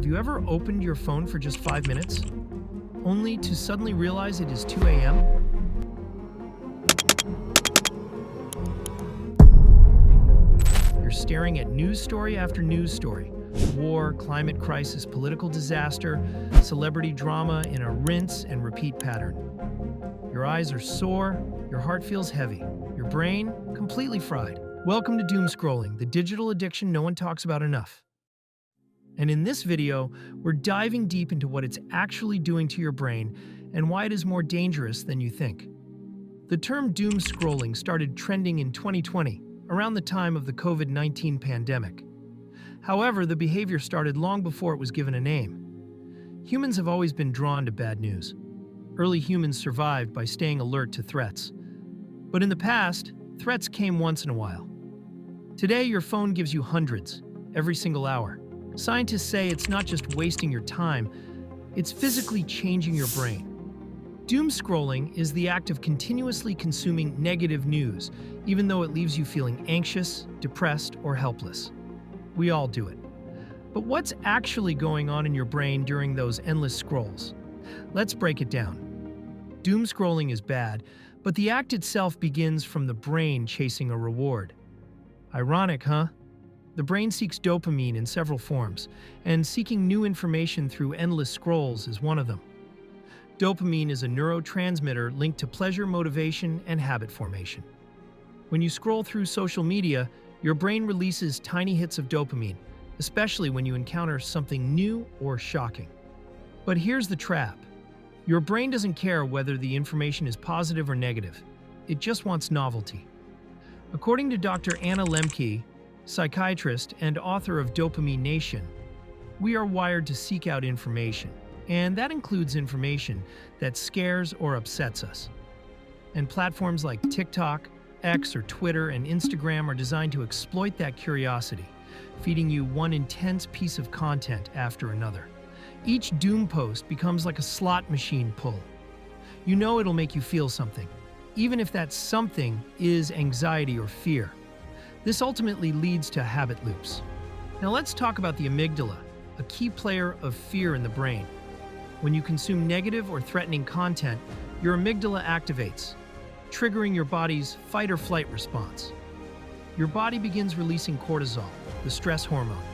Have you ever opened your phone for just 5 minutes, only to suddenly realize it is 2 a.m.? You're staring at news story after news story. War, climate crisis, political disaster, celebrity drama in a rinse and repeat pattern. Your eyes are sore, your heart feels heavy, your brain completely fried. Welcome to doomscrolling, the digital addiction no one talks about enough. And in this video, we're diving deep into what it's actually doing to your brain and why it is more dangerous than you think. The term doomscrolling started trending in 2020, around the time of the COVID-19 pandemic. However, the behavior started long before it was given a name. Humans have always been drawn to bad news. Early humans survived by staying alert to threats. But in the past, threats came once in a while. Today, your phone gives you hundreds, every single hour. Scientists say it's not just wasting your time, it's physically changing your brain. Doomscrolling is the act of continuously consuming negative news, even though it leaves you feeling anxious, depressed, or helpless. We all do it. But what's actually going on in your brain during those endless scrolls? Let's break it down. Doomscrolling is bad, but the act itself begins from the brain chasing a reward. Ironic, huh? The brain seeks dopamine in several forms, and seeking new information through endless scrolls is one of them. Dopamine is a neurotransmitter linked to pleasure, motivation, and habit formation. When you scroll through social media, your brain releases tiny hits of dopamine, especially when you encounter something new or shocking. But here's the trap. Your brain doesn't care whether the information is positive or negative. It just wants novelty. According to Dr. Anna Lembke, psychiatrist and author of Dopamine Nation, we are wired to seek out information, and that includes information that scares or upsets us. And platforms like TikTok, X or Twitter and Instagram are designed to exploit that curiosity, feeding you one intense piece of content after another. Each doom post becomes like a slot machine pull. You know it'll make you feel something, even if that something is anxiety or fear. This ultimately leads to habit loops. Now let's talk about the amygdala, a key player of fear in the brain. When you consume negative or threatening content, your amygdala activates, triggering your body's fight or flight response. Your body begins releasing cortisol, the stress hormone.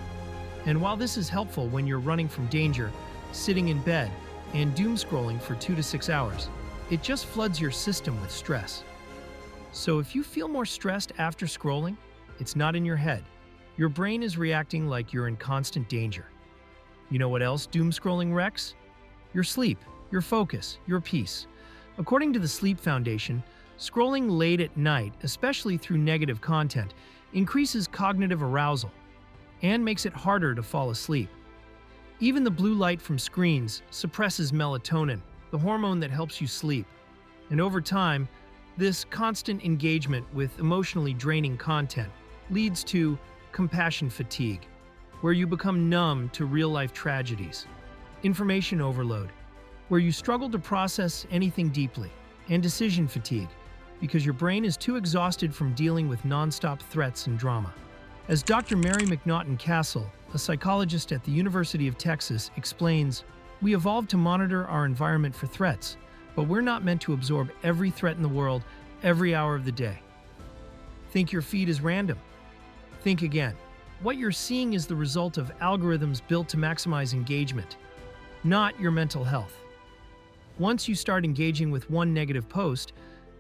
And while this is helpful when you're running from danger, sitting in bed, and doom scrolling for 2 to 6 hours, it just floods your system with stress. So if you feel more stressed after scrolling, it's not in your head. Your brain is reacting like you're in constant danger. You know what else doom scrolling wrecks? Your sleep, your focus, your peace. According to the Sleep Foundation, scrolling late at night, especially through negative content, increases cognitive arousal and makes it harder to fall asleep. Even the blue light from screens suppresses melatonin, the hormone that helps you sleep. And over time, this constant engagement with emotionally draining content leads to compassion fatigue, where you become numb to real-life tragedies, information overload, where you struggle to process anything deeply, and decision fatigue, because your brain is too exhausted from dealing with nonstop threats and drama. As Dr. Mary McNaughton Castle, a psychologist at the University of Texas, explains, we evolved to monitor our environment for threats, but we're not meant to absorb every threat in the world every hour of the day. Think your feed is random? Think again. What you're seeing is the result of algorithms built to maximize engagement, not your mental health. Once you start engaging with one negative post,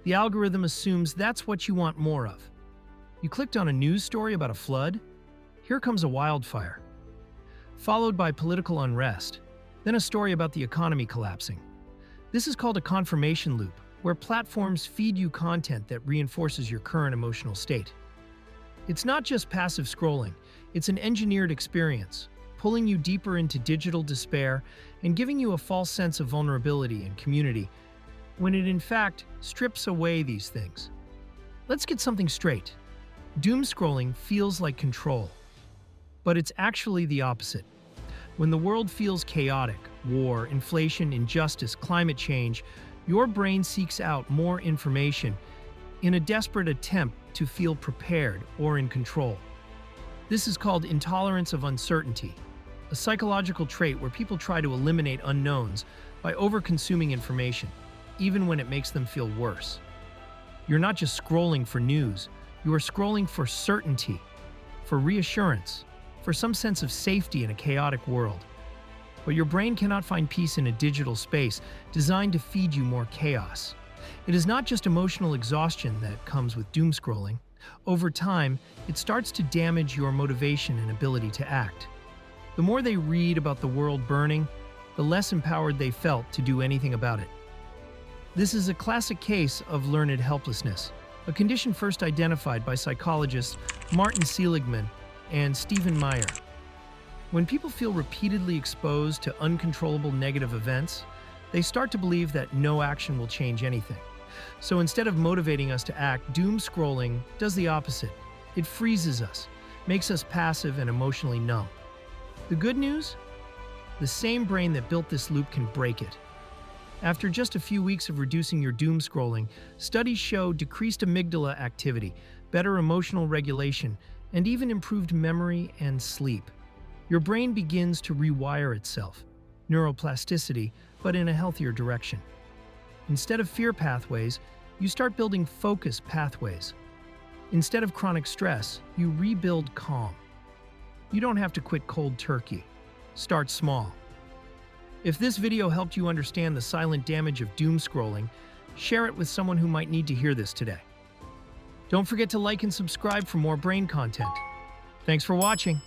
the algorithm assumes that's what you want more of. You clicked on a news story about a flood? Here comes a wildfire. Followed by political unrest, then a story about the economy collapsing. This is called a confirmation loop, where platforms feed you content that reinforces your current emotional state. It's not just passive scrolling, it's an engineered experience, pulling you deeper into digital despair and giving you a false sense of vulnerability and community, when it in fact strips away these things. Let's get something straight. Doom scrolling feels like control, but it's actually the opposite. When the world feels chaotic, war, inflation, injustice, climate change, your brain seeks out more information in a desperate attempt to feel prepared or in control. This is called intolerance of uncertainty. a psychological trait where people try to eliminate unknowns by over-consuming information, even when it makes them feel worse. You're not just scrolling for news, you are scrolling for certainty, for reassurance, for some sense of safety in a chaotic world. But your brain cannot find peace in a digital space designed to feed you more chaos. It is not just emotional exhaustion that comes with doom scrolling. Over time, it starts to damage your motivation and ability to act. The more they read about the world burning, the less empowered they felt to do anything about it. This is a classic case of learned helplessness, a condition first identified by psychologists Martin Seligman and Stephen Meyer. When people feel repeatedly exposed to uncontrollable negative events, they start to believe that no action will change anything. So instead of motivating us to act, doom scrolling does the opposite. It freezes us, makes us passive and emotionally numb. The good news? The same brain that built this loop can break it. After just a few weeks of reducing your doom scrolling, studies show decreased amygdala activity, better emotional regulation, and even improved memory and sleep. Your brain begins to rewire itself, neuroplasticity, but in a healthier direction. Instead of fear pathways, you start building focus pathways. Instead of chronic stress, you rebuild calm. You don't have to quit cold turkey. Start small. If this video helped you understand the silent damage of doom scrolling, share it with someone who might need to hear this today. Don't forget to like and subscribe for more brain content. Thanks for watching.